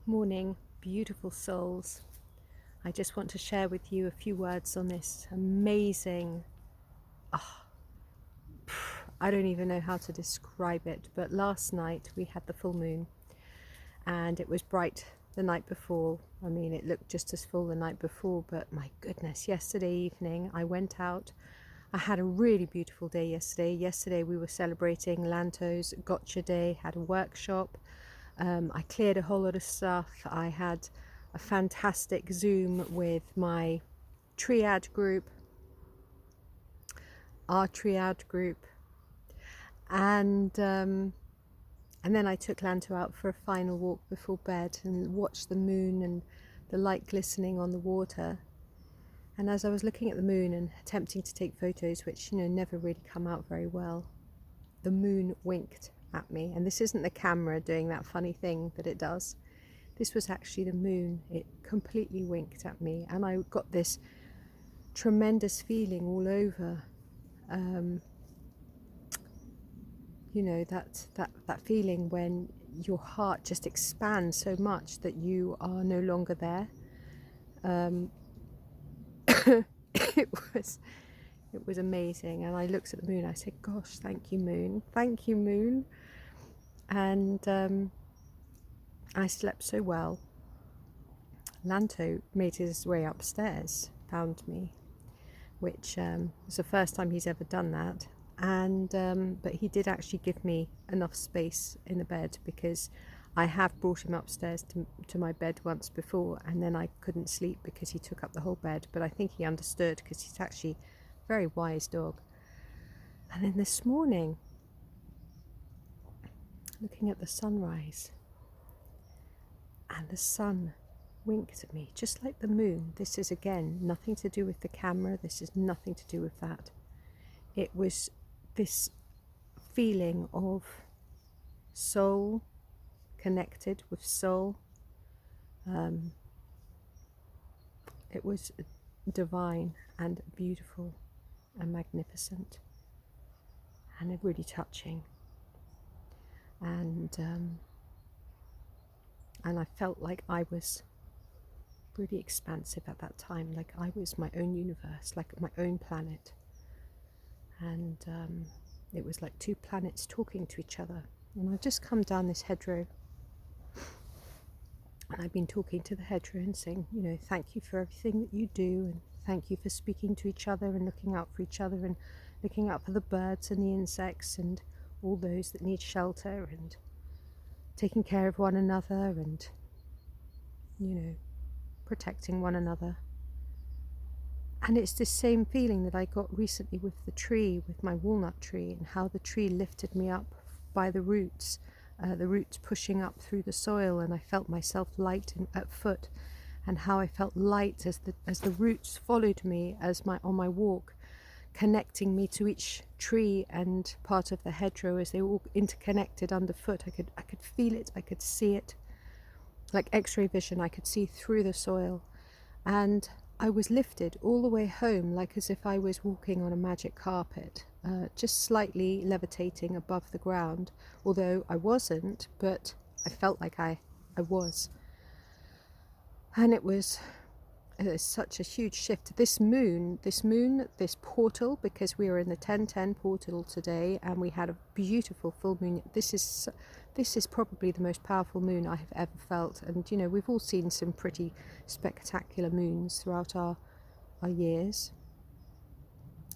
Morning, beautiful souls. I just want to share with you a few words on this amazing, I don't even know how to describe it, but last night we had the full moon and it was bright the night before. I mean, it looked just as full the night before, but my goodness, yesterday evening I went out. I had a really beautiful day yesterday. Yesterday we were celebrating Lanto's Gotcha Day, had a workshop. I cleared a whole lot of stuff. I had a fantastic Zoom with my triad group, our triad group, and then I took Lanto out for a final walk before bed and watched the moon and the light glistening on the water. And as I was looking at the moon and attempting to take photos, which never really come out very well, the moon winked at me. And this isn't the camera doing that funny thing that it does. This was actually the moon. It completely winked at me, and I got this tremendous feeling all over. That feeling when your heart just expands so much that you are no longer there. It was amazing, and I looked at the moon. I said, "Gosh, thank you, moon. Thank you, moon." And I slept so well. Lanto made his way upstairs, found me, which was the first time he's ever done that. And but he did actually give me enough space in the bed, because I have brought him upstairs to my bed once before, and then I couldn't sleep because he took up the whole bed. But I think he understood, because he's actually a very wise dog. And then this morning, looking at the sunrise, and the sun winked at me just like the moon. This is again nothing to do with the camera. This is nothing to do with that. It was this feeling of soul connected with soul. It was divine and beautiful and magnificent and really touching. And I felt like I was really expansive at that time, like I was my own universe, like my own planet. And it was like two planets talking to each other. And I've just come down this hedgerow, and I've been talking to the hedgerow and saying, thank you for everything that you do, and thank you for speaking to each other and looking out for each other and looking out for the birds and the insects and all those that need shelter, and taking care of one another, and protecting one another. And it's this same feeling that I got recently with the tree, with my walnut tree, and how the tree lifted me up by the roots pushing up through the soil, and I felt myself light at foot, and how I felt light as the roots followed me on my walk, connecting me to each tree and part of the hedgerow as they all interconnected underfoot. I could feel it, I could see it, like X-ray vision. I could see through the soil, and I was lifted all the way home, like as if I was walking on a magic carpet, just slightly levitating above the ground, although I wasn't, but I felt like I was. And it was such a huge shift. This portal, because we were in the 1010 portal today, and we had a beautiful full moon. This is probably the most powerful moon I have ever felt. And we've all seen some pretty spectacular moons throughout our years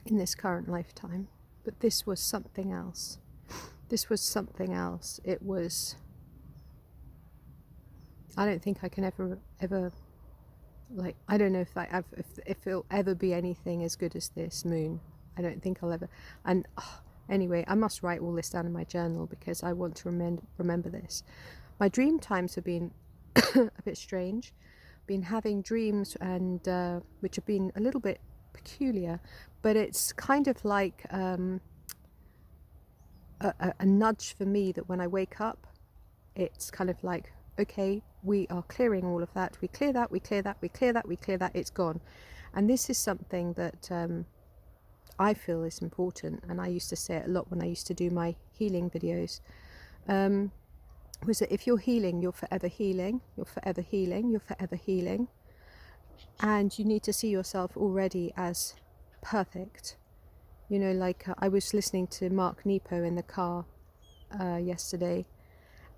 in this current lifetime, but this was something else. It was, I don't think I can ever I don't know if it'll ever be anything as good as this moon. I don't think I'll ever. And anyway, I must write all this down in my journal, because I want to remember this. My dream times have been a bit strange. Been having dreams, and which have been a little bit peculiar, but it's kind of like a nudge for me, that when I wake up, it's kind of like, okay, we are clearing all of that. We clear that, we clear that, we clear that, we clear that, it's gone. And this is something that I feel is important, and I used to say it a lot when I used to do my healing videos. was that if you're healing, you're forever healing, you're forever healing, you're forever healing. And you need to see yourself already as perfect. You know, like I was listening to Mark Nepo in the car yesterday,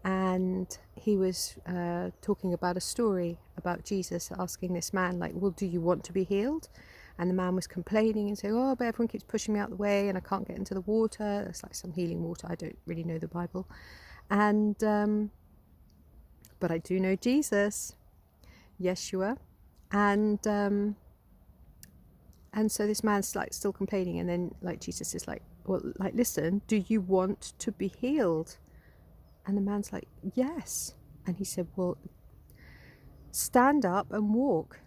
and he was talking about a story about Jesus asking this man, like, well, do you want to be healed? And the man was complaining and saying, oh, but everyone keeps pushing me out the way and I can't get into the water. It's like some healing water. I don't really know the Bible. And but I do know Jesus, Yeshua. And so this man's like still complaining, and then like Jesus is like, well, like, listen, do you want to be healed? And the man's like, yes. And he said, well, stand up and walk.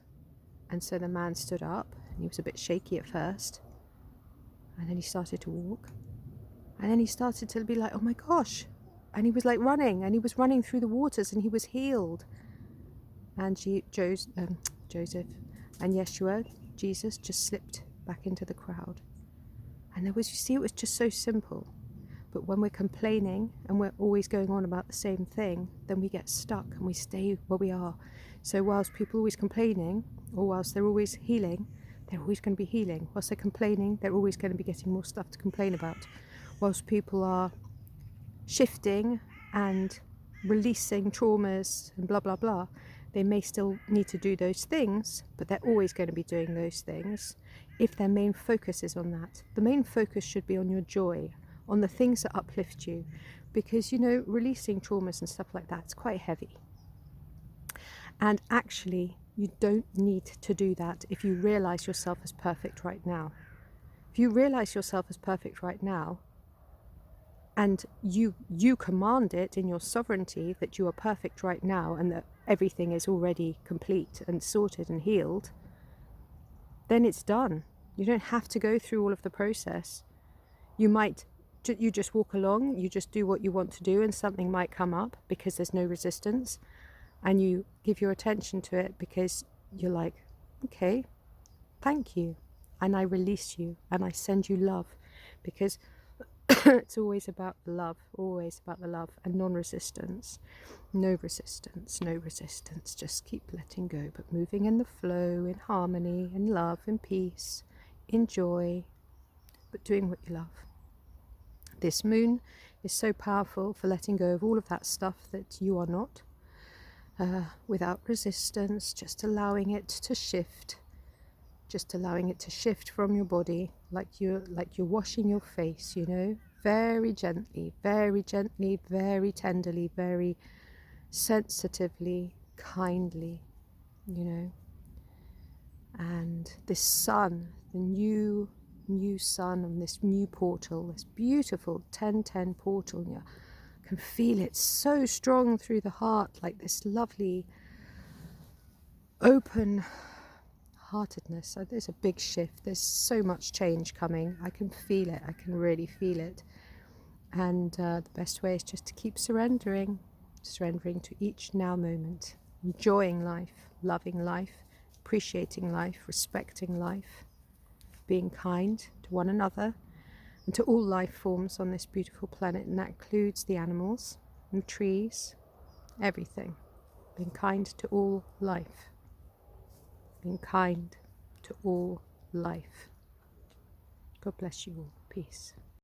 And so the man stood up, and he was a bit shaky at first, and then he started to walk, and then he started to be like, oh my gosh. And he was like running, and he was running through the waters, and he was healed. And Joseph and Yeshua, Jesus, just slipped back into the crowd. And there was, you see, it was just so simple. But when we're complaining and we're always going on about the same thing, then we get stuck and we stay where we are. So whilst people are always complaining, or whilst they're always healing, they're always going to be healing. Whilst they're complaining, they're always going to be getting more stuff to complain about. Whilst people are shifting and releasing traumas and blah, blah, blah, they may still need to do those things, but they're always going to be doing those things if their main focus is on that. The main focus should be on your joy, on the things that uplift you, because, you know, releasing traumas and stuff like that's quite heavy. And actually, you don't need to do that if you realize yourself as perfect right now. If you realize yourself as perfect right now, and you command it in your sovereignty that you are perfect right now and that everything is already complete and sorted and healed, then it's done. You don't have to go through all of the process. You just walk along, you just do what you want to do, and something might come up because there's no resistance, and you give your attention to it because you're like, okay, thank you, and I release you and I send you love, because it's always about love, always about the love and non-resistance. No resistance, no resistance. Just keep letting go, but moving in the flow, in harmony, in love, in peace, in joy, but doing what you love. This moon is so powerful for letting go of all of that stuff that you are not, without resistance, just allowing it to shift. Just allowing it to shift from your body, like you're washing your face, you know, very gently, very tenderly, very sensitively, kindly, you know. And this sun, the new sun on this new portal, this beautiful 1010 portal, you can feel it so strong through the heart, like this lovely open heartedness. So there's a big shift, there's so much change coming. I can feel it, I can really feel it. And the best way is just to keep surrendering to each now moment, enjoying life, loving life, appreciating life, respecting life, being kind to one another and to all life forms on this beautiful planet, and that includes the animals and the trees, everything. Being kind to all life. Being kind to all life. God bless you all. Peace.